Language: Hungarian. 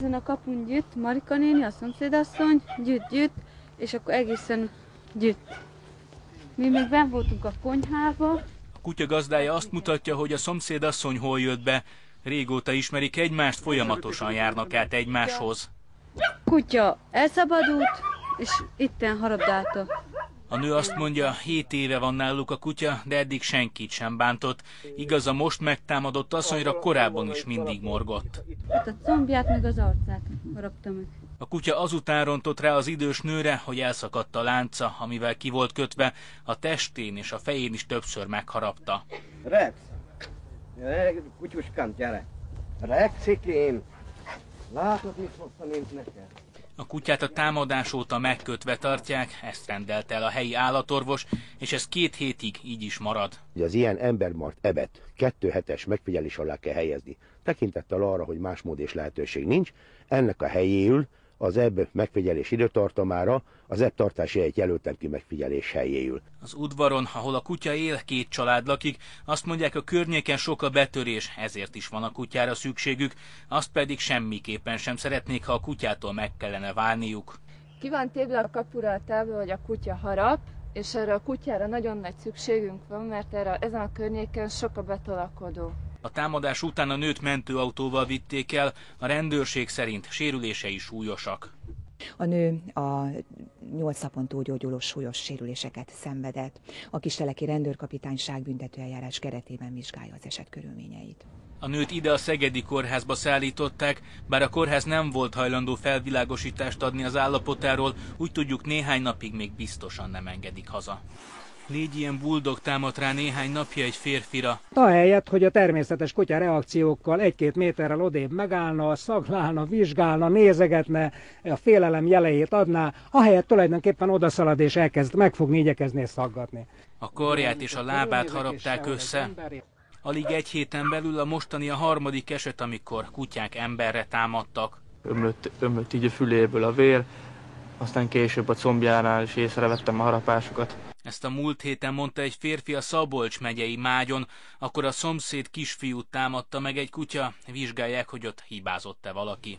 Ezen a kapun gyűjt Marika néni, a szomszédasszony, gyűjt, és akkor egészen gyűjt. Mi még benn voltunk a konyhába. A kutya gazdája azt mutatja, hogy a szomszédasszony hol jött be. Régóta ismerik egymást, folyamatosan járnak át egymáshoz. Kutya elszabadult, és itten harabdálta. A nő azt mondja, 7 éve van náluk a kutya, de eddig senkit sem bántott. Igaz, a most megtámadott asszonyra korábban is mindig morgott. Hát a combját meg az arcát harapta meg. A kutya azután rontott rá az idős nőre, hogy elszakadt a lánca, amivel ki volt kötve, a testén és a fején is többször megharapta. Rex! Kutyuskám, gyere! Rexikém! Látod, mit hoztam én neked? A kutyát a támadás óta megkötve tartják, ezt rendelte el a helyi állatorvos, és ez 2 hétig így is marad. Az ilyen embermart ebet 2 hetes megfigyelés alá kell helyezni. Tekintettel arra, hogy más mód és lehetőség nincs, ennek a helyéül az ebb megfigyelés időtartamára az ebb tartási helyet jelöltem ki megfigyelés helyéül. Az udvaron, ahol a kutya él, 2 család lakik, azt mondják, a környéken sok a betörés, ezért is van a kutyára szükségük, azt pedig semmiképpen sem szeretnék, ha a kutyától meg kellene válniuk. Ki van téve a kapura a tábla, hogy a kutya harap, és erre a kutyára nagyon nagy szükségünk van, mert ezen a környéken sok a betolakodó. A támadás után a nőt mentőautóval vitték el, a rendőrség szerint sérülései súlyosak. A nő a 8 napon túlgyógyuló súlyos sérüléseket szenvedett. A kisteleki rendőrkapitányság büntetőeljárás keretében vizsgálja az eset körülményeit. A nőt ide a szegedi kórházba szállították, bár a kórház nem volt hajlandó felvilágosítást adni az állapotáról, úgy tudjuk, néhány napig még biztosan nem engedik haza. Légy ilyen buldog támadt rá néhány napja egy férfira. Ahelyett, hogy a természetes kutya reakciókkal 1-2 méterrel odébb megállna, szaglálna, vizsgálna, nézegetne, a félelem jeleit adná, ahelyett tulajdonképpen odaszalad és elkezd megfogni, igyekezni és szaggatni. A karját és a lábát harapták össze. Alig 1 héten belül a mostani a 3. eset, amikor kutyák emberre támadtak. Ömlött így a füléből a vér, aztán később a combjánál is észrevettem a harapásokat. Ezt a múlt héten mondta egy férfi a Szabolcs megyei Mágyon, akkor a szomszéd kisfiút támadta meg egy kutya, vizsgálják, hogy ott hibázott-e valaki.